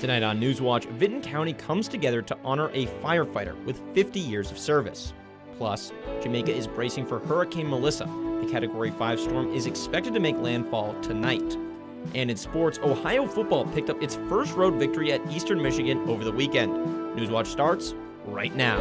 Tonight on Newswatch, Vinton County comes together to honor a firefighter with 50 years of service. Plus, Jamaica is bracing for Hurricane Melissa. The Category 5 storm is expected to make landfall tonight. And in sports, Ohio football picked up its first road victory at Eastern Michigan over the weekend. Newswatch starts right now.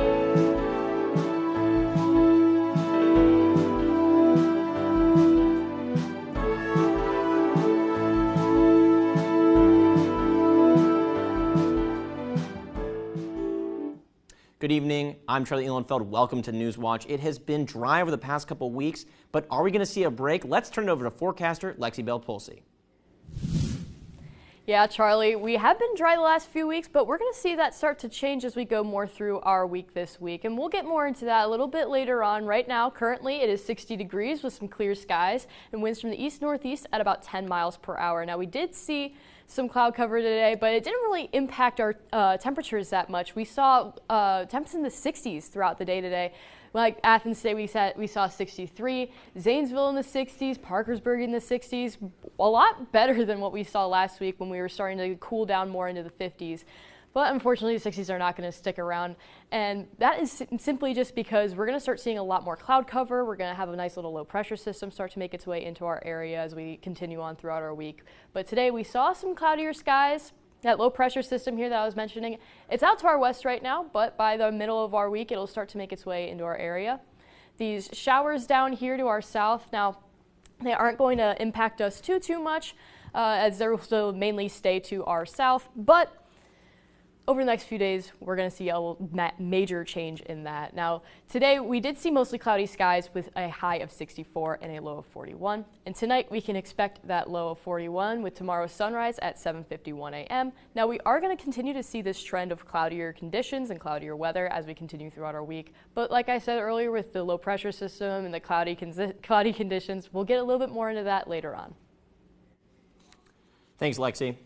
Good evening, I'm Charlie Ehlenfeld. Welcome to Newswatch. It has been dry over the past couple weeks, but are we going to see a break? Let's turn it over to forecaster Lexi Bell-Pulsey. Yeah, Charlie, we have been dry the last few weeks, but we're going to see that start to change as we go more through our week this week. And we'll get more into that a little bit later on. Right now, currently, it is 60 degrees with some clear skies and winds from the east-northeast at about 10 miles per hour. Now, we did see some cloud cover today, but it didn't really impact our temperatures that much. We saw temps in the 60s throughout the day today. Like Athens today, we saw 63, Zanesville in the 60s, Parkersburg in the 60s, a lot better than what we saw last week when we were starting to cool down more into the 50s. But unfortunately, the 60s are not going to stick around, and that is simply just because we're going to start seeing a lot more cloud cover. We're going to have a nice little low pressure system start to make its way into our area as we continue on throughout our week. But today we saw some cloudier skies. That low pressure system here that I was mentioning, it's out to our west right now, but by the middle of our week, it'll start to make its way into our area. These showers down here to our south, now they aren't going to impact us too much as they will still mainly stay to our south, but over the next few days, we're going to see a major change in that. Now, today we did see mostly cloudy skies with a high of 64 and a low of 41. And tonight we can expect that low of 41 with tomorrow's sunrise at 7:51 a.m. Now, we are going to continue to see this trend of cloudier conditions and cloudier weather as we continue throughout our week. But like I said earlier, with the low pressure system and the cloudy conditions, we'll get a little bit more into that later on. Thanks, Lexi.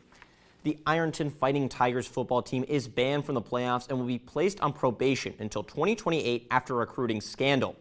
The Ironton Fighting Tigers football team is banned from the playoffs and will be placed on probation until 2028 after a recruiting scandal.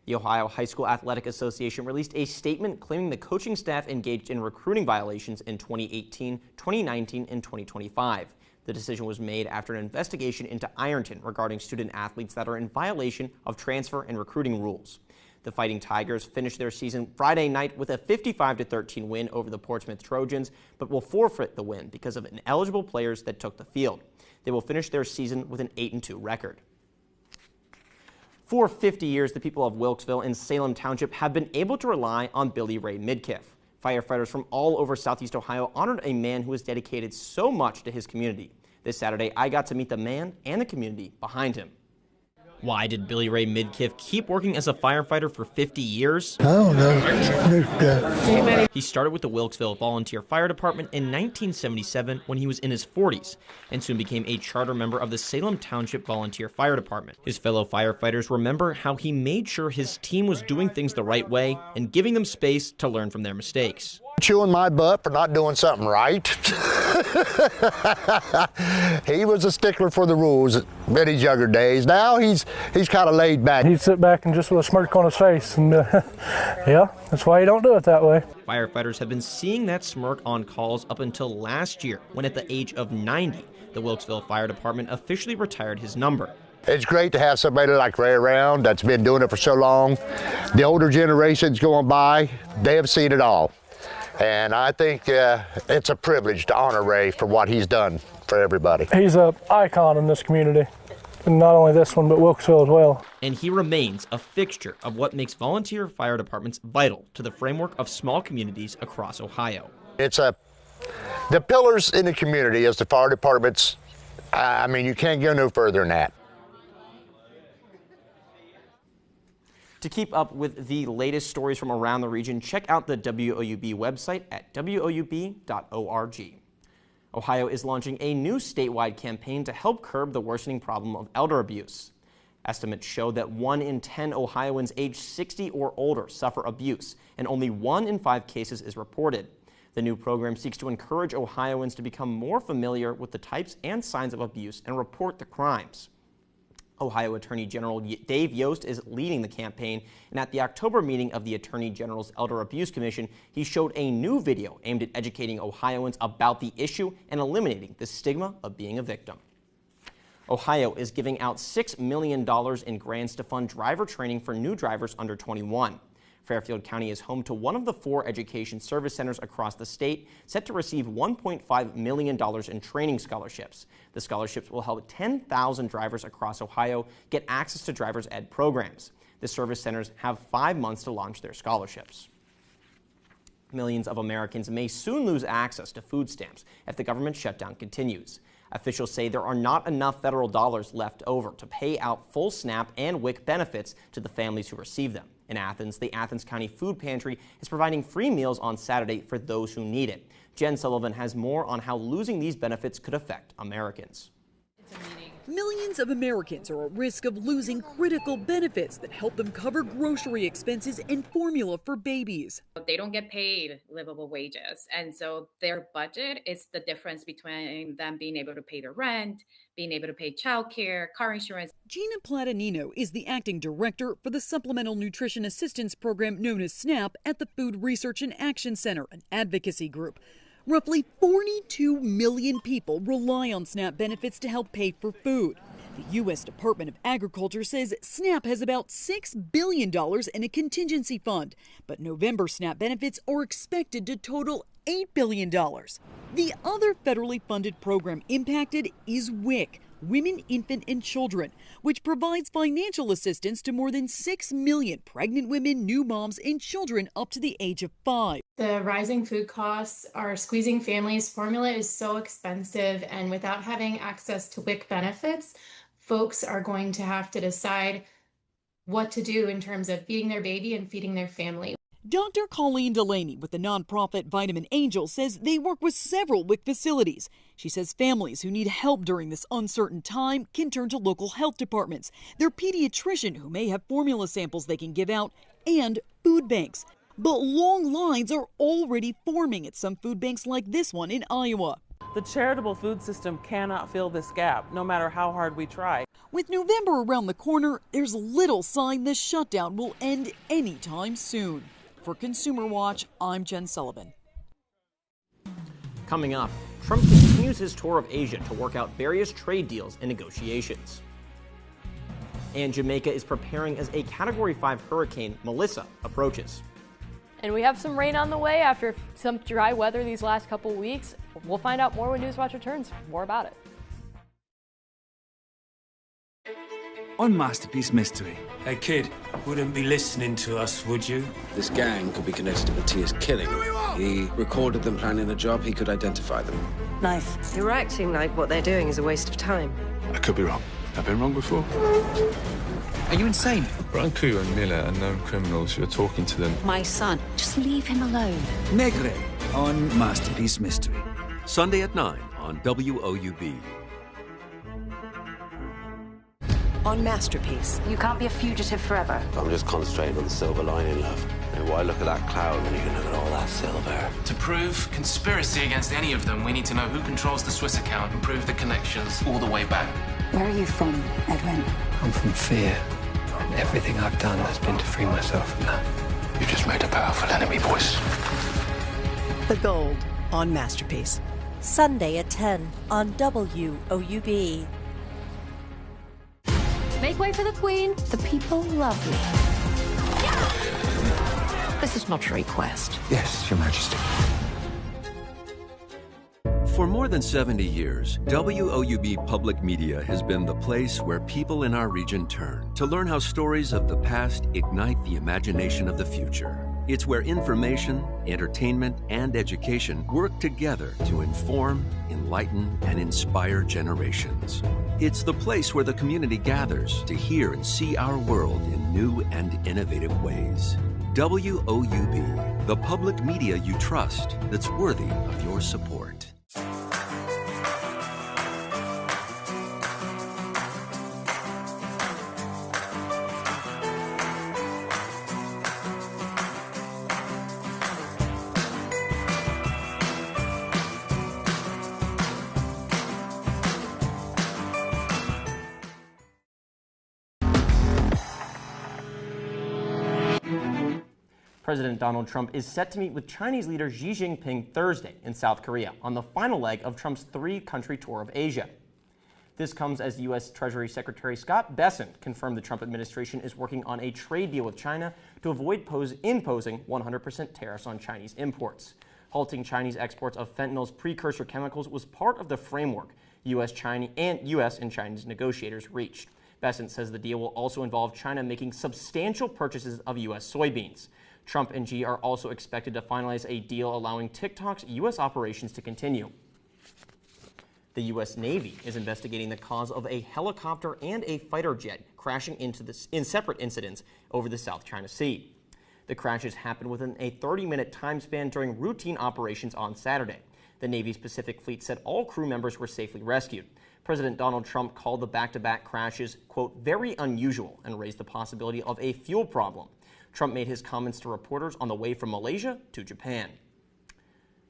The Ohio High School Athletic Association released a statement claiming the coaching staff engaged in recruiting violations in 2018, 2019, and 2025. The decision was made after an investigation into Ironton regarding student athletes that are in violation of transfer and recruiting rules. The Fighting Tigers finished their season Friday night with a 55-13 win over the Portsmouth Trojans, but will forfeit the win because of ineligible players that took the field. They will finish their season with an 8-2 record. For 50 years, the people of Wilkesville and Salem Township have been able to rely on Billy Ray Midkiff. Firefighters from all over Southeast Ohio honored a man who has dedicated so much to his community. This Saturday, I got to meet the man and the community behind him. Why did Billy Ray Midkiff keep working as a firefighter for 50 years? I don't know. He started with the Wilkesville Volunteer Fire Department in 1977 when he was in his 40s, and soon became a charter member of the Salem Township Volunteer Fire Department. His fellow firefighters remember how he made sure his team was doing things the right way and giving them space to learn from their mistakes. Chewing my butt for not doing something right. He was a stickler for the rules in his younger days. Now he's kind of laid back. He'd sit back and just with a smirk on his face, and yeah, that's why you don't do it that way. Firefighters have been seeing that smirk on calls up until last year, when at the age of 90, the Wilkesville Fire Department officially retired his number. It's great to have somebody like Ray around that's been doing it for so long. The older generations going by, they have seen it all. And I think it's a privilege to honor Ray for what he's done for everybody. He's an icon in this community, and not only this one, but Wilkesville as well. And he remains a fixture of what makes volunteer fire departments vital to the framework of small communities across Ohio. It's the pillars in the community as the fire departments. I mean, you can't go no further than that. To keep up with the latest stories from around the region, check out the WOUB website at woub.org. Ohio is launching a new statewide campaign to help curb the worsening problem of elder abuse. Estimates show that 1 in 10 Ohioans aged 60 or older suffer abuse, and only 1 in 5 cases is reported. The new program seeks to encourage Ohioans to become more familiar with the types and signs of abuse and report the crimes. Ohio Attorney General Dave Yost is leading the campaign, and at the October meeting of the Attorney General's Elder Abuse Commission, he showed a new video aimed at educating Ohioans about the issue and eliminating the stigma of being a victim. Ohio is giving out $6 million in grants to fund driver training for new drivers under 21. Fairfield County is home to one of the 4 education service centers across the state, set to receive $1.5 million in training scholarships. The scholarships will help 10,000 drivers across Ohio get access to driver's ed programs. The service centers have 5 months to launch their scholarships. Millions of Americans may soon lose access to food stamps if the government shutdown continues. Officials say there are not enough federal dollars left over to pay out full SNAP and WIC benefits to the families who receive them. In Athens, the Athens County Food Pantry is providing free meals on Saturday for those who need it. Jen Sullivan has more on how losing these benefits could affect Americans. Millions of Americans are at risk of losing critical benefits that help them cover grocery expenses and formula for babies. They don't get paid livable wages, and so their budget is the difference between them being able to pay their rent, being able to pay childcare, car insurance. Gina Platanino is the acting director for the Supplemental Nutrition Assistance Program known as SNAP at the Food Research and Action Center, an advocacy group. Roughly 42 million people rely on SNAP benefits to help pay for food. The U.S. Department of Agriculture says SNAP has about $6 billion in a contingency fund, but November SNAP benefits are expected to total $8 billion. The other federally funded program impacted is WIC, Women, Infant, and Children, which provides financial assistance to more than 6 million pregnant women, new moms, and children up to the age of 5. The rising food costs are squeezing families. Formula is so expensive, and without having access to WIC benefits, folks are going to have to decide what to do in terms of feeding their baby and feeding their family. Dr. Colleen Delaney with the nonprofit Vitamin Angel says they work with several WIC facilities. She says families who need help during this uncertain time can turn to local health departments, their pediatrician who may have formula samples they can give out, and food banks. But long lines are already forming at some food banks like this one in Iowa. The charitable food system cannot fill this gap, no matter how hard we try. With November around the corner, there's little sign this shutdown will end anytime soon. For Consumer Watch, I'm Jen Sullivan. Coming up, Trump continues his tour of Asia to work out various trade deals and negotiations. And Jamaica is preparing as a Category 5 hurricane, Melissa, approaches. And we have some rain on the way after some dry weather these last couple weeks. We'll find out more when Newswatch returns. More about it. On Masterpiece Mystery. Hey kid, wouldn't be listening to us, would you? This gang could be connected to Matthias' killing. He recorded them planning the job, he could identify them. Nice. You're acting like what they're doing is a waste of time. I could be wrong. I've been wrong before. Are you insane? Branku and Miller are known criminals. You're talking to them. My son. Just leave him alone. Negre on Masterpiece Mystery. Sunday at 9 on WOUB. On Masterpiece. You can't be a fugitive forever. I'm just concentrating on the silver lining, love. And why look at that cloud when you can look at all that silver? To prove conspiracy against any of them, we need to know who controls the Swiss account and prove the connections all the way back. Where are you from, Edwin? I'm from fear. And everything I've done has been to free myself from that. You just made a powerful enemy, boys. The Gold on Masterpiece. Sunday at 10 on WOUB. Make way for the Queen. The people love me. This is not a request. Yes, Your Majesty. For more than 70 years, WOUB Public Media has been the place where people in our region turn to learn how stories of the past ignite the imagination of the future. It's where information, entertainment, and education work together to inform, enlighten, and inspire generations. It's the place where the community gathers to hear and see our world in new and innovative ways. WOUB, the public media you trust that's worthy of your support. President Donald Trump is set to meet with Chinese leader Xi Jinping Thursday in South Korea on the final leg of Trump's three-country tour of Asia. This comes as U.S. Treasury Secretary Scott Bessent confirmed the Trump administration is working on a trade deal with China to avoid imposing 100% tariffs on Chinese imports. Halting Chinese exports of fentanyl's precursor chemicals was part of the framework U.S. and Chinese negotiators reached. Bessent says the deal will also involve China making substantial purchases of U.S. soybeans. Trump and Xi are also expected to finalize a deal allowing TikTok's U.S. operations to continue. The U.S. Navy is investigating the cause of a helicopter and a fighter jet crashing in separate incidents over the South China Sea. The crashes happened within a 30-minute time span during routine operations on Saturday. The Navy's Pacific Fleet said all crew members were safely rescued. President Donald Trump called the back-to-back crashes, quote, very unusual and raised the possibility of a fuel problem. Trump made his comments to reporters on the way from Malaysia to Japan.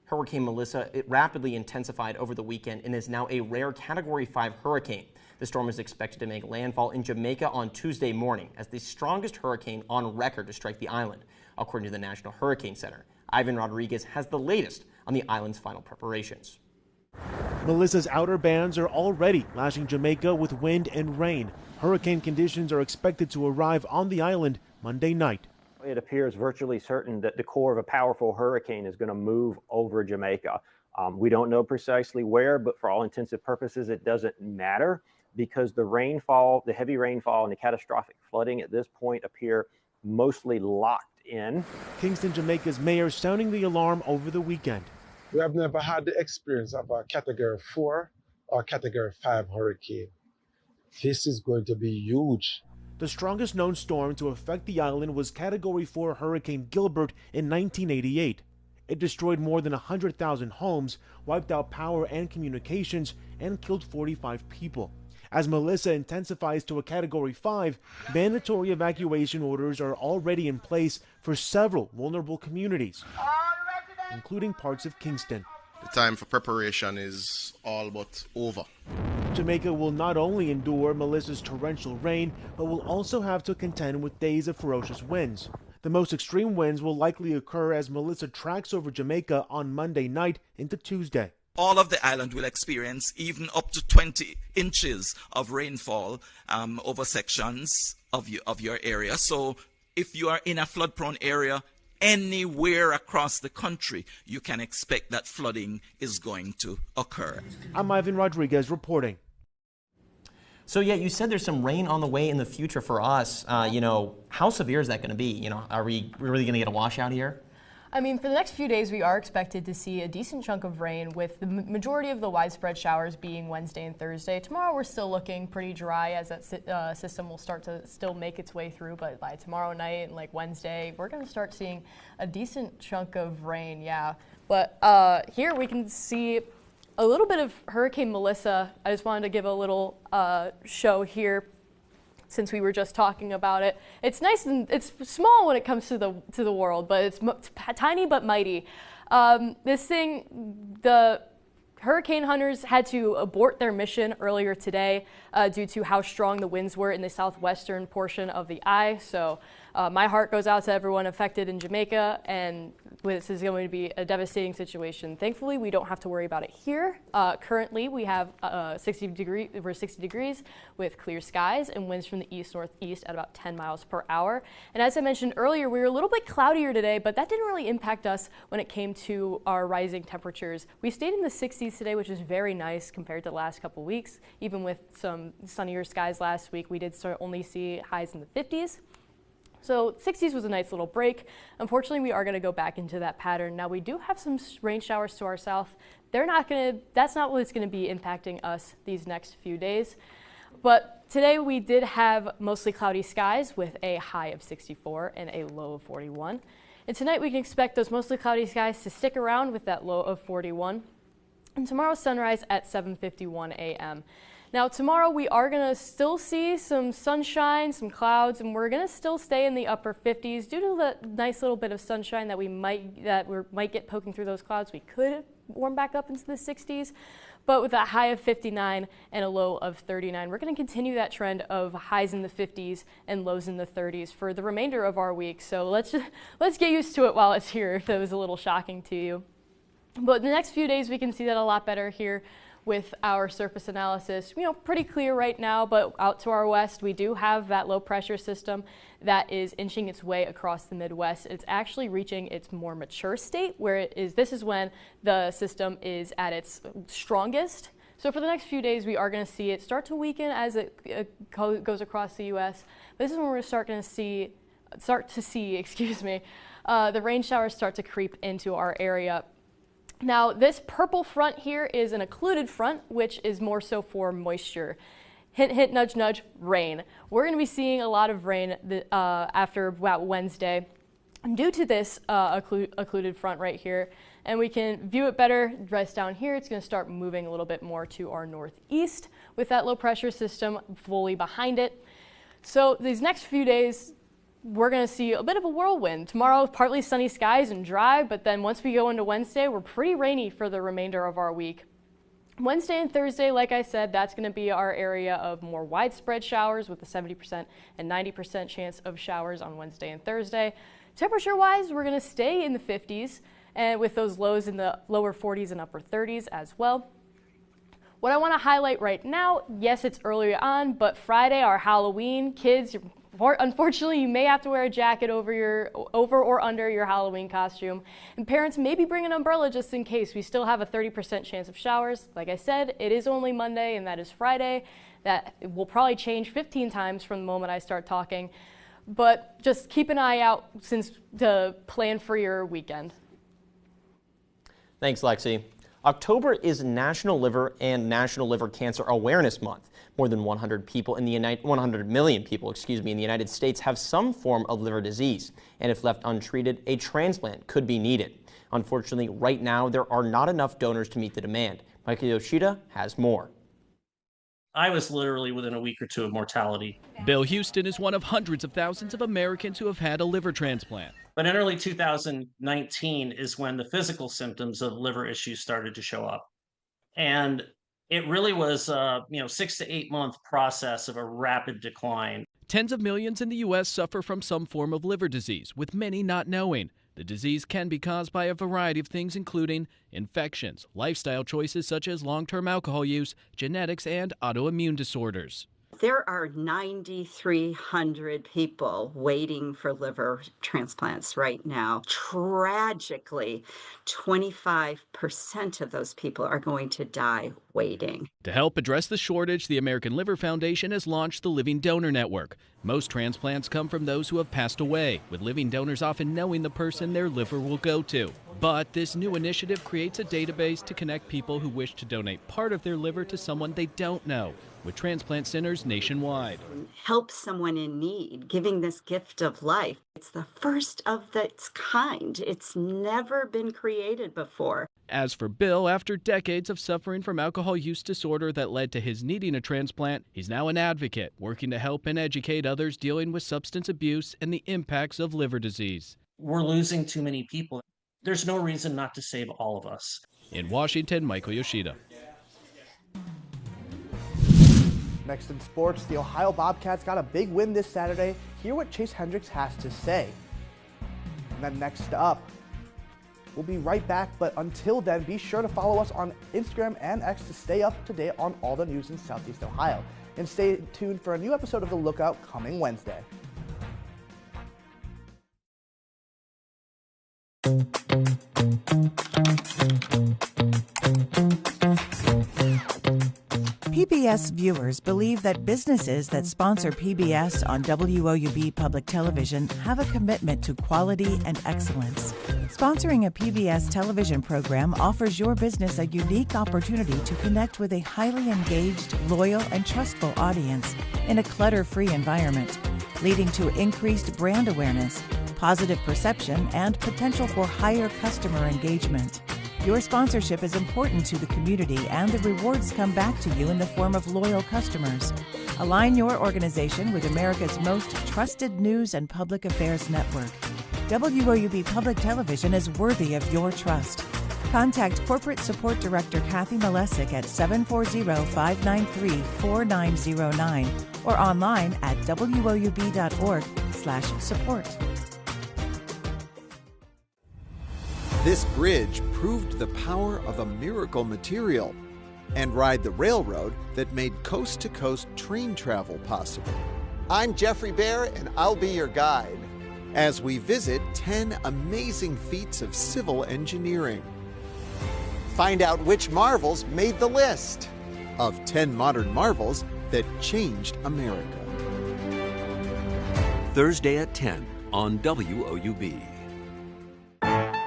Hurricane Melissa rapidly intensified over the weekend and is now a rare Category 5 hurricane. The storm is expected to make landfall in Jamaica on Tuesday morning as the strongest hurricane on record to strike the island, according to the National Hurricane Center. Ivan Rodriguez has the latest on the island's final preparations. Melissa's outer bands are already lashing Jamaica with wind and rain. Hurricane conditions are expected to arrive on the island Monday night. It appears virtually certain that the core of a powerful hurricane is going to move over Jamaica. We don't know precisely where, but for all intents and purposes, it doesn't matter because the rainfall, the heavy rainfall and the catastrophic flooding at this point appear mostly locked in. Kingston, Jamaica's mayor sounding the alarm over the weekend. We have never had the experience of a Category 4 or Category 5 hurricane. This is going to be huge. The strongest known storm to affect the island was Category 4 Hurricane Gilbert in 1988. It destroyed more than 100,000 homes, wiped out power and communications, and killed 45 people. As Melissa intensifies to a Category 5, mandatory evacuation orders are already in place for several vulnerable communities, including parts of Kingston. The time for preparation is all but over. Jamaica will not only endure Melissa's torrential rain, but will also have to contend with days of ferocious winds. The most extreme winds will likely occur as Melissa tracks over Jamaica on Monday night into Tuesday. All of the island will experience even up to 20 inches of rainfall over sections of your area. So if you are in a flood-prone area, anywhere across the country, you can expect that flooding is going to occur. I'm Ivan Rodriguez reporting. So yeah, you said there's some rain on the way in the future for us. How severe is that going to be? Are we really going to get a washout here? I mean, for the next few days, we are expected to see a decent chunk of rain, with the majority of the widespread showers being Wednesday and Thursday. Tomorrow, we're still looking pretty dry as that system will start to still make its way through. But by tomorrow night and like Wednesday, we're going to start seeing a decent chunk of rain, yeah. But here we can see a little bit of Hurricane Melissa. I just wanted to give a little show here, since we were just talking about it. It's nice and it's small when it comes to the world, but it's tiny but mighty. The hurricane hunters had to abort their mission earlier today due to how strong the winds were in the southwestern portion of the eye. So my heart goes out to everyone affected in Jamaica, and this is going to be a devastating situation. Thankfully, we don't have to worry about it here. Currently, we have 60 degrees with clear skies and winds from the east-northeast at about 10 miles per hour. And as I mentioned earlier, we were a little bit cloudier today, but that didn't really impact us when it came to our rising temperatures. We stayed in the 60s today, which is very nice compared to the last couple weeks. Even with some sunnier skies last week, we did only see highs in the 50s. So 60s was a nice little break. Unfortunately, we are going to go back into that pattern. Now, we do have some rain showers to our south. That's not what's going to be impacting us these next few days. But today we did have mostly cloudy skies with a high of 64 and a low of 41. And tonight we can expect those mostly cloudy skies to stick around with that low of 41. And tomorrow's sunrise at 7:51 a.m. Now tomorrow we are going to still see some sunshine, some clouds, and we're going to still stay in the upper 50s due to the nice little bit of sunshine that we might get poking through those clouds. We could warm back up into the 60s. But with a high of 59 and a low of 39, we're going to continue that trend of highs in the 50s and lows in the 30s for the remainder of our week. So let's get used to it while it's here, if that was a little shocking to you. But the next few days, we can see that a lot better here with our surface analysis. Pretty clear right now, but out to our west, we do have that low pressure system that is inching its way across the Midwest. It's actually reaching its more mature state, where this is when the system is at its strongest. So for the next few days, we are going to see it start to weaken as it goes across the U.S. This is when we're start to see, the rain showers start to creep into our area. Now, this purple front here is an occluded front, which is more so for moisture. Hint, hint, nudge, nudge, rain. We're going to be seeing a lot of rain after about Wednesday due to this occluded front right here. And we can view it better right down here. It's going to start moving a little bit more to our northeast with that low pressure system fully behind it. So these next few days, we're going to see a bit of a whirlwind. Tomorrow, partly sunny skies and dry, but then once we go into Wednesday, we're pretty rainy for the remainder of our week. Wednesday and Thursday, like I said, that's going to be our area of more widespread showers with a 70% and 90% chance of showers on Wednesday and Thursday. Temperature-wise, we're going to stay in the 50s and with those lows in the lower 40s and upper 30s as well. What I want to highlight right now, yes, it's early on, but Friday, our Halloween, kids, unfortunately, you may have to wear a jacket over or under your Halloween costume. And parents, maybe bring an umbrella just in case. We still have a 30% chance of showers. Like I said, it is only Monday, and that is Friday. That will probably change 15 times from the moment I start talking. But just keep an eye out to plan for your weekend. Thanks, Lexi. October is National Liver and National Liver Cancer Awareness Month. More than 100 million people in the United States have some form of liver disease, and if left untreated, a transplant could be needed. Unfortunately, right now, there are not enough donors to meet the demand. Michael Yoshida has more. I was literally within a week or two of mortality. Bill Houston is one of hundreds of thousands of Americans who have had a liver transplant. But in early 2019 is when the physical symptoms of liver issues started to show up. And it really was a 6 to 8 month process of a rapid decline. Tens of millions in the U.S. suffer from some form of liver disease, with many not knowing. The disease can be caused by a variety of things, including infections, lifestyle choices such as long-term alcohol use, genetics, and autoimmune disorders. There are 9,300 people waiting for liver transplants right now. Tragically, 25% of those people are going to die waiting. To help address the shortage, the American Liver Foundation has launched the Living Donor Network. Most transplants come from those who have passed away, with living donors often knowing the person their liver will go to. But this new initiative creates a database to connect people who wish to donate part of their liver to someone they don't know, with transplant centers nationwide. Help someone in need, giving this gift of life. It's the first of its kind. It's never been created before. As for Bill, after decades of suffering from alcohol use disorder that led to his needing a transplant, he's now an advocate, working to help and educate others dealing with substance abuse and the impacts of liver disease. We're losing too many people. There's no reason not to save all of us. In Washington, Michael Yoshida. Next in sports, the Ohio Bobcats got a big win this Saturday. Hear what Chase Hendricks has to say. And then next up, we'll be right back, but until then, be sure to follow us on Instagram and X to stay up to date on all the news in Southeast Ohio. And stay tuned for a new episode of The Lookout coming Wednesday. PBS viewers believe that businesses that sponsor PBS on WOUB Public Television have a commitment to quality and excellence. Sponsoring a PBS television program offers your business a unique opportunity to connect with a highly engaged, loyal, and trustful audience in a clutter-free environment, leading to increased brand awareness, positive perception, and potential for higher customer engagement. Your sponsorship is important to the community, and the rewards come back to you in the form of loyal customers. Align your organization with America's most trusted news and public affairs network. WOUB Public Television is worthy of your trust. Contact Corporate Support Director Kathy Malesic at 740-593-4909 or online at woub.org/support. This bridge proved the power of a miracle material, and ride the railroad that made coast-to-coast train travel possible. I'm Jeffrey Bear, and I'll be your guide as we visit 10 amazing feats of civil engineering. Find out which marvels made the list of 10 modern marvels that changed America. Thursday at 10 on WOUB.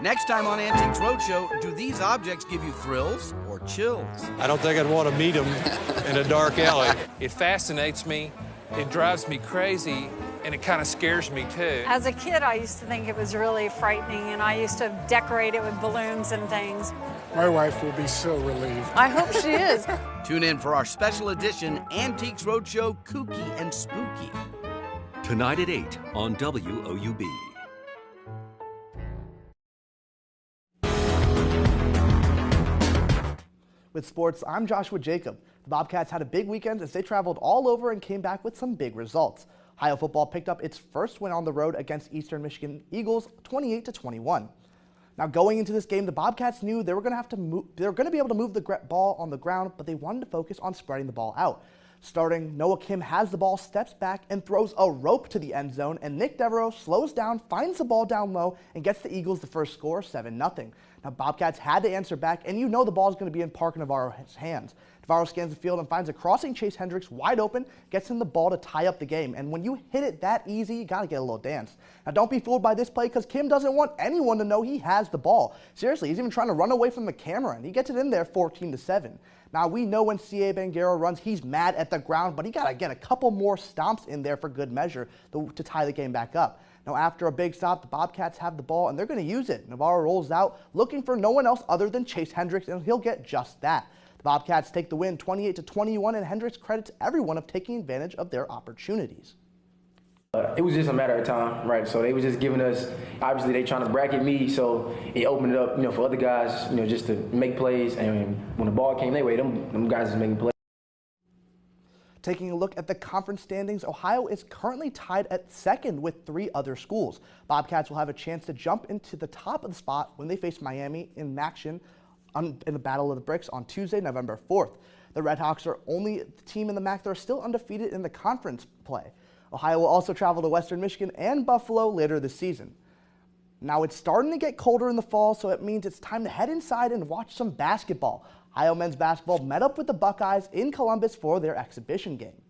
Next time on Antiques Roadshow, do these objects give you thrills or chills? I don't think I'd want to meet them in a dark alley. It fascinates me, it drives me crazy, and it kind of scares me too. As a kid, I used to think it was really frightening, and I used to decorate it with balloons and things. My wife will be so relieved. I hope she is. Tune in for our special edition Antiques Roadshow Kooky and Spooky. Tonight at 8 on WOUB. With sports, I'm Joshua Jacob. The Bobcats had a big weekend as they traveled all over and came back with some big results. Ohio football picked up its first win on the road against Eastern Michigan Eagles, 28-21. Now, going into this game, the Bobcats knew they were going to be able to move the ball on the ground, but they wanted to focus on spreading the ball out. Starting, Noah Kim has the ball, steps back, and throws a rope to the end zone, and Nick Devereaux slows down, finds the ball down low, and gets the Eagles the first score, 7-0. Now, Bobcats had to answer back, and you know the ball is going to be in Parker Navarro's hands. Navarro scans the field and finds a crossing Chase Hendricks wide open, gets him the ball to tie up the game. And when you hit it that easy, you got to get a little dance. Now, don't be fooled by this play because Kim doesn't want anyone to know he has the ball. Seriously, he's even trying to run away from the camera, and he gets it in there 14-7. Now, we know when C.A. Banguero runs, he's mad at the ground, but he got to get a couple more stomps in there for good measure to tie the game back up. Now, after a big stop, the Bobcats have the ball, and they're going to use it. Navarro rolls out, looking for no one else other than Chase Hendricks, and he'll get just that. The Bobcats take the win 28-21, and Hendricks credits everyone of taking advantage of their opportunities. It was just a matter of time, right? So they were just giving us, obviously they trying to bracket me, so it opened it up, for other guys, just to make plays. And when the ball came their way, them guys is making plays. Taking a look at the conference standings, Ohio is currently tied at second with 3 other schools. Bobcats will have a chance to jump into the top of the spot when they face Miami in action in the Battle of the Bricks on Tuesday, November 4th. The Redhawks are only the team in the MAC that are still undefeated in the conference play. Ohio will also travel to Western Michigan and Buffalo later this season. Now, it's starting to get colder in the fall, so it means it's time to head inside and watch some basketball. Ohio men's basketball met up with the Buckeyes in Columbus for their exhibition game.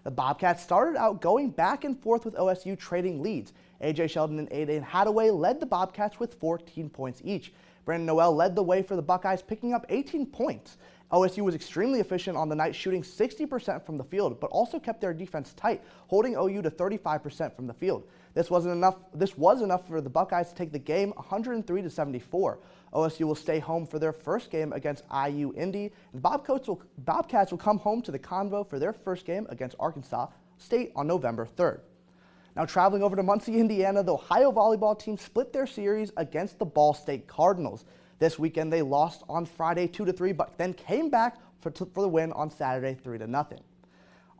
The Bobcats started out going back and forth with OSU trading leads. A.J. Sheldon and Aiden Hadaway led the Bobcats with 14 points each. Brandon Noel led the way for the Buckeyes, picking up 18 points. OSU was extremely efficient on the night, shooting 60% from the field, but also kept their defense tight, holding OU to 35% from the field. This was enough for the Buckeyes to take the game 103-74. OSU will stay home for their first game against IU Indy, and Bobcats will come home to the Convo for their first game against Arkansas State on November 3rd. Now, traveling over to Muncie, Indiana, the Ohio volleyball team split their series against the Ball State Cardinals. This weekend, they lost on Friday 2-3, but then came back for the win on Saturday 3-0.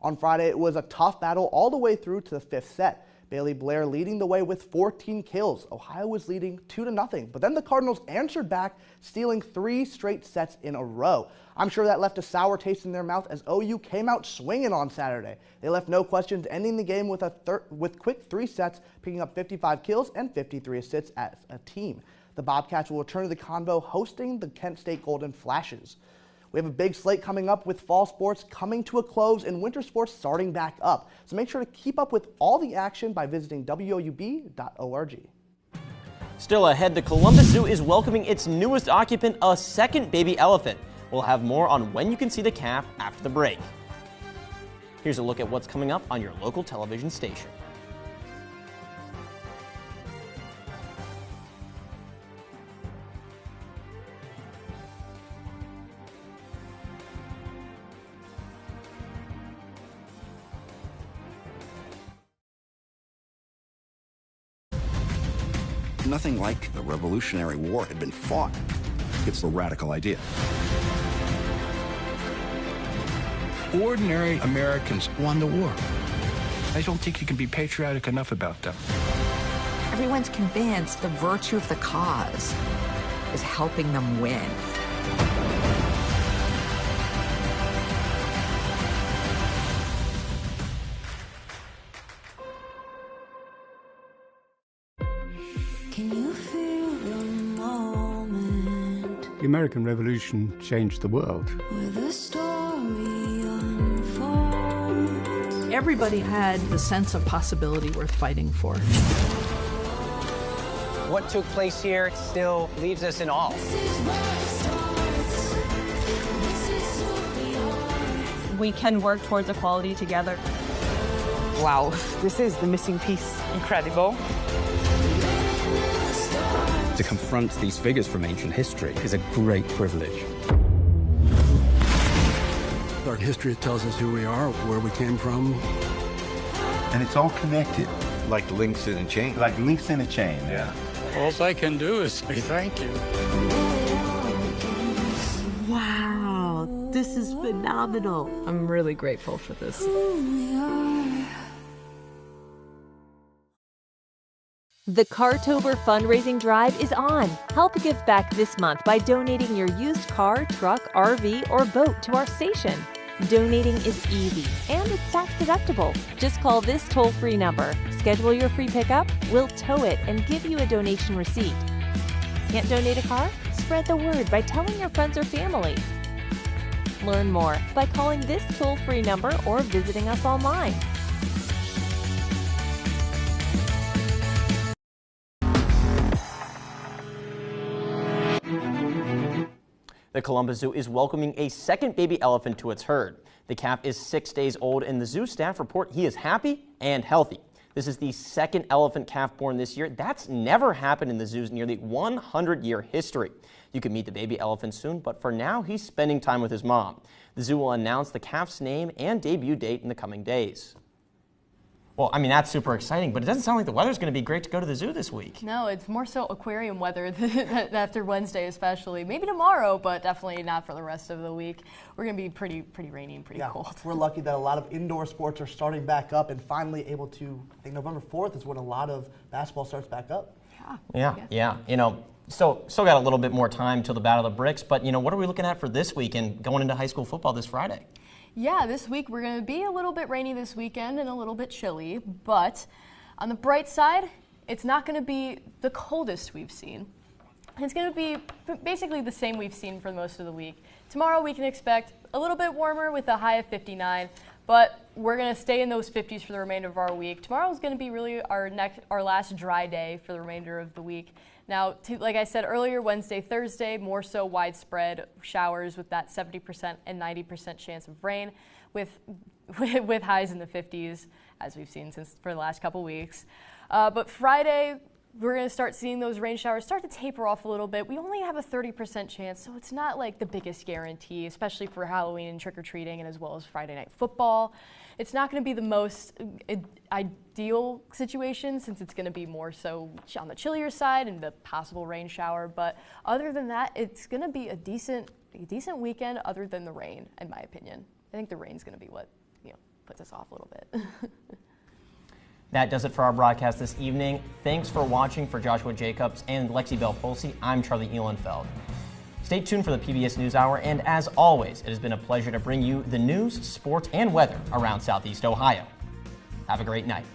On Friday, it was a tough battle all the way through to the 5th set. Bailey Blair leading the way with 14 kills. Ohio was leading 2-0, but then the Cardinals answered back, stealing 3 straight sets in a row. I'm sure that left a sour taste in their mouth as OU came out swinging on Saturday. They left no questions, ending the game with quick 3 sets, picking up 55 kills and 53 assists as a team. The Bobcats will return to the Convo hosting the Kent State Golden Flashes. We have a big slate coming up with fall sports coming to a close and winter sports starting back up. So make sure to keep up with all the action by visiting woub.org. Still ahead, the Columbus Zoo is welcoming its newest occupant, a second baby elephant. We'll have more on when you can see the calf after the break. Here's a look at what's coming up on your local television station. Nothing like the Revolutionary War had been fought. It's a radical idea. Ordinary Americans won the war. I don't think you can be patriotic enough about them. Everyone's convinced the virtue of the cause is helping them win. Can you feel the moment The American Revolution changed the world. where the story unfolds? Everybody had the sense of possibility worth fighting for. What took place here still leaves us in awe. We can work towards equality together. Wow, this is the missing piece. Incredible. To confront these figures from ancient history is a great privilege. Our history tells us who we are, where we came from. And it's all connected. Like links in a chain. Like links in a chain, yeah. All I can do is say thank you. Wow, this is phenomenal. I'm really grateful for this. The Cartober fundraising drive is on. Help give back this month by donating your used car, truck, RV, or boat to our station. Donating is easy and it's tax deductible. Just call this toll-free number. Schedule your free pickup, we'll tow it and give you a donation receipt. Can't donate a car? Spread the word by telling your friends or family. Learn more by calling this toll-free number or visiting us online. The Columbus Zoo is welcoming a second baby elephant to its herd. The calf is 6 days old and the zoo staff report he is happy and healthy. This is the second elephant calf born this year. That's never happened in the zoo's nearly 100-year history. You can meet the baby elephant soon, but for now he's spending time with his mom. The zoo will announce the calf's name and debut date in the coming days. Well, I mean, that's super exciting, but it doesn't sound like the weather's going to be great to go to the zoo this week. No, it's more so aquarium weather after Wednesday especially. Maybe tomorrow, but definitely not for the rest of the week. We're going to be pretty rainy and pretty cold. We're lucky that a lot of indoor sports are starting back up and finally able to, I think November 4th is when a lot of basketball starts back up. Yeah. You know, still got a little bit more time till the Battle of the Bricks, but, you know, what are we looking at for this week and going into high school football this Friday? Yeah, this week we're going to be a little bit rainy this weekend and a little bit chilly, but on the bright side, it's not going to be the coldest we've seen. It's going to be basically the same we've seen for most of the week. Tomorrow we can expect a little bit warmer with a high of 59, but we're going to stay in those 50s for the remainder of our week. Tomorrow is going to be really our last dry day for the remainder of the week. Now, like I said earlier, Wednesday, Thursday, more so widespread showers with that 70% and 90% chance of rain with highs in the 50s, as we've seen for the last couple weeks. But Friday, we're going to start seeing those rain showers start to taper off a little bit. We only have a 30% chance, so it's not like the biggest guarantee, especially for Halloween and trick-or-treating and as well as Friday night football. It's not going to be the most ideal situation since it's going to be more so on the chillier side and the possible rain shower. But other than that, it's going to be a decent weekend other than the rain, in my opinion. I think the rain's going to be what puts us off a little bit. That does it for our broadcast this evening. Thanks for watching. For Joshua Jacobs and Lexi Bell-Polsey, I'm Charlie Ehlenfeld. Stay tuned for the PBS NewsHour, and as always, it has been a pleasure to bring you the news, sports, and weather around Southeast Ohio. Have a great night.